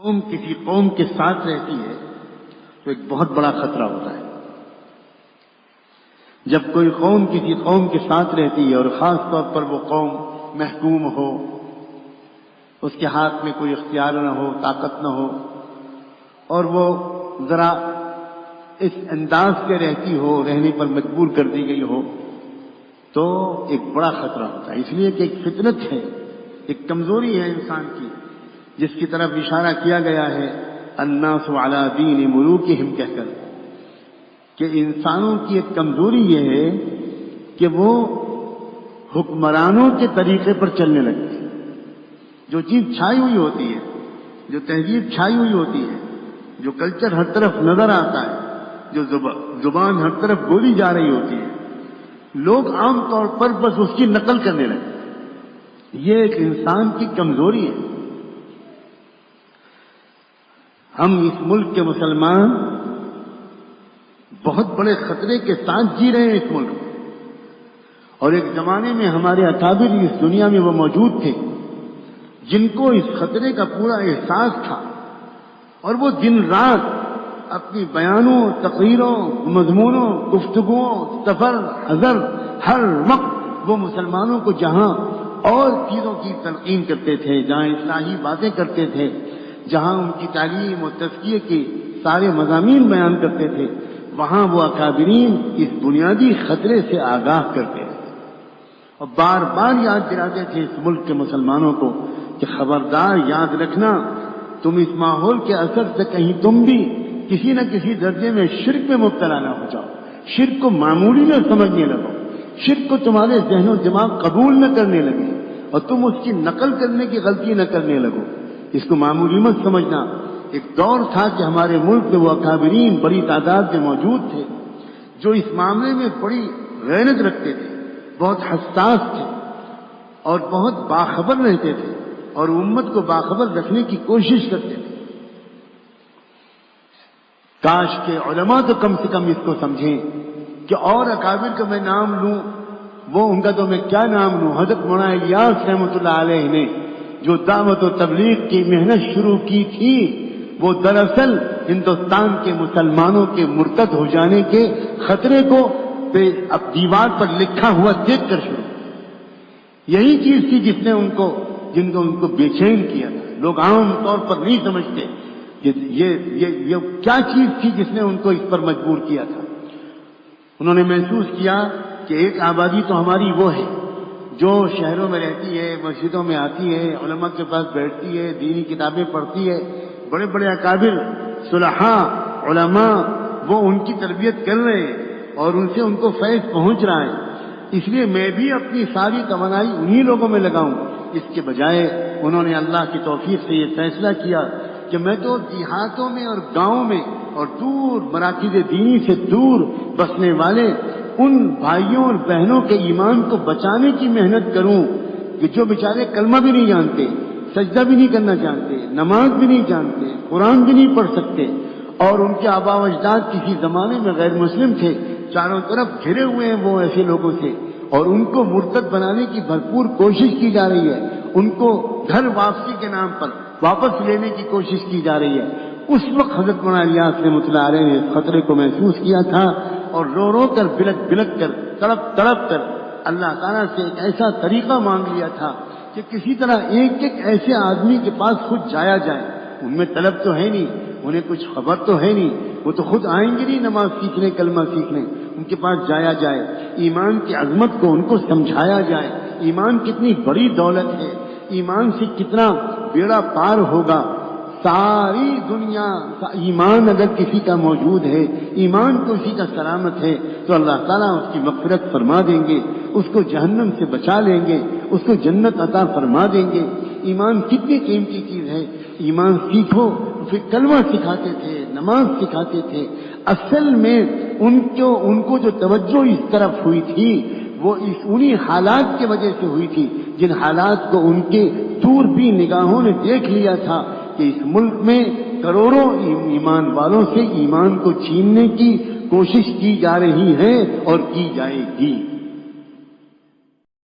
قوم کسی قوم کے ساتھ رہتی ہے تو ایک بہت بڑا خطرہ ہوتا ہے. جب کوئی قوم کسی قوم کے ساتھ رہتی ہے اور خاص طور پر وہ قوم محکوم ہو، اس کے ہاتھ میں کوئی اختیار نہ ہو، طاقت نہ ہو، اور وہ ذرا اس انداز کے رہتی ہو، رہنے پر مجبور کر دی گئی ہو، تو ایک بڑا خطرہ ہوتا ہے. اس لیے کہ ایک فطرت ہے، ایک کمزوری ہے انسان کی، جس کی طرف اشارہ کیا گیا ہے الناس علی دین ملوکہم کہہ کر، کہ انسانوں کی ایک کمزوری یہ ہے کہ وہ حکمرانوں کے طریقے پر چلنے لگتے ہیں. جو چیز چھائی ہوئی ہوتی ہے، جو تہذیب چھائی ہوئی ہوتی ہے، جو کلچر ہر طرف نظر آتا ہے، جو زبان ہر طرف بولی جا رہی ہوتی ہے، لوگ عام طور پر بس اس کی نقل کرنے لگتے ہیں. یہ ایک انسان کی کمزوری ہے. ہم اس ملک کے مسلمان بہت بڑے خطرے کے ساتھ جی رہے ہیں اس ملک میں، اور ایک زمانے میں ہمارے اکابر اس دنیا میں وہ موجود تھے جن کو اس خطرے کا پورا احساس تھا، اور وہ دن رات اپنی بیانوں، تقریروں، مضمونوں، گفتگوؤں، سفر، حضر، ہر وقت وہ مسلمانوں کو جہاں اور چیزوں کی تلقین کرتے تھے، جہاں اصلاحی باتیں کرتے تھے، جہاں ان کی تعلیم و تزکیے کے سارے مضامین بیان کرتے تھے، وہاں وہ اکابرین اس بنیادی خطرے سے آگاہ کرتے تھے اور بار بار یاد دلاتے تھے اس ملک کے مسلمانوں کو کہ خبردار، یاد رکھنا، تم اس ماحول کے اثر سے کہیں تم بھی کسی نہ کسی درجے میں شرک میں مبتلا نہ ہو جاؤ، شرک کو معمولی نہ سمجھنے لگو، شرک کو تمہارے ذہن و دماغ قبول نہ کرنے لگے اور تم اس کی نقل کرنے کی غلطی نہ کرنے لگو. اس کو معمولی مت سمجھنا. ایک دور تھا کہ ہمارے ملک میں وہ اکابرین بڑی تعداد میں موجود تھے جو اس معاملے میں بڑی غیرت رکھتے تھے، بہت حساس تھے اور بہت باخبر رہتے تھے اور امت کو باخبر رکھنے کی کوشش کرتے تھے. کاش کہ علماء تو کم سے کم اس کو سمجھیں کہ اور اکابر کا میں نام لوں، وہ ان کا تو میں کیا نام لوں. حضرت مولانا الیاس رحمۃ اللہ علیہ نے جو دعوت و تبلیغ کی محنت شروع کی تھی، وہ دراصل ہندوستان کے مسلمانوں کے مرتد ہو جانے کے خطرے کو اب دیوار پر لکھا ہوا دیکھ کر شروع. یہی چیز تھی جن کو بے چین کیا تھا. لوگ عام طور پر نہیں سمجھتے کہ یہ کیا چیز تھی جس نے ان کو اس پر مجبور کیا تھا. انہوں نے محسوس کیا کہ ایک آبادی تو ہماری وہ ہے جو شہروں میں رہتی ہے، مسجدوں میں آتی ہے، علماء کے پاس بیٹھتی ہے، دینی کتابیں پڑھتی ہے، بڑے بڑے اکابر صلحاء علماء وہ ان کی تربیت کر رہے ہیں اور ان سے ان کو فیض پہنچ رہا ہے. اس لیے میں بھی اپنی ساری توانائی انہی لوگوں میں لگاؤں. اس کے بجائے انہوں نے اللہ کی توفیق سے یہ فیصلہ کیا کہ میں تو دیہاتوں میں اور گاؤں میں اور دور مراکز دینی سے دور بسنے والے ان بھائیوں اور بہنوں کے ایمان کو بچانے کی محنت کروں کہ جو بیچارے کلمہ بھی نہیں جانتے، سجدہ بھی نہیں کرنا جانتے، نماز بھی نہیں جانتے، قرآن بھی نہیں پڑھ سکتے، اور ان کے آبا و اجداد کسی زمانے میں غیر مسلم تھے. چاروں طرف گھرے ہوئے ہیں وہ ایسے لوگوں سے، اور ان کو مرتد بنانے کی بھرپور کوشش کی جا رہی ہے. ان کو گھر واپسی کے نام پر واپس لینے کی کوشش کی جا رہی ہے. اس وقت حضرت مولانا الیاس رحمۃ اللہ علیہ نے اس خطرے کو محسوس کیا تھا اور رو رو کر، بلک بلک کر، تڑپ تڑپ کر اللہ تعالیٰ سے ایک ایسا طریقہ مانگ لیا تھا کہ کسی طرح ایک ایک ایسے آدمی کے پاس خود جایا جائے. ان میں طلب تو ہے نہیں، انہیں کچھ خبر تو ہے نہیں، وہ تو خود آئیں گے نہیں نماز سیکھنے، کلمہ سیکھنے. ان کے پاس جایا جائے، ایمان کی عظمت کو ان کو سمجھایا جائے، ایمان کتنی بڑی دولت ہے، ایمان سے کتنا بیڑا پار ہوگا. ساری دنیا ایمان اگر کسی کا موجود ہے، ایمان کو کسی کا سلامت ہے، تو اللہ تعالیٰ اس کی مغفرت فرما دیں گے، اس کو جہنم سے بچا لیں گے، اس کو جنت عطا فرما دیں گے. ایمان کتنی قیمتی چیز ہے. ایمان سیکھو. پھر کلمہ سکھاتے تھے، نماز سکھاتے تھے. اصل میں ان کو جو توجہ اس طرف ہوئی تھی وہ انہی حالات کی وجہ سے ہوئی تھی جن حالات کو ان کے دور بھی نگاہوں نے دیکھ لیا تھا کہ اس ملک میں کروڑوں ایمان والوں سے ایمان کو چھیننے کی کوشش کی جا رہی ہے اور کی جائے گی.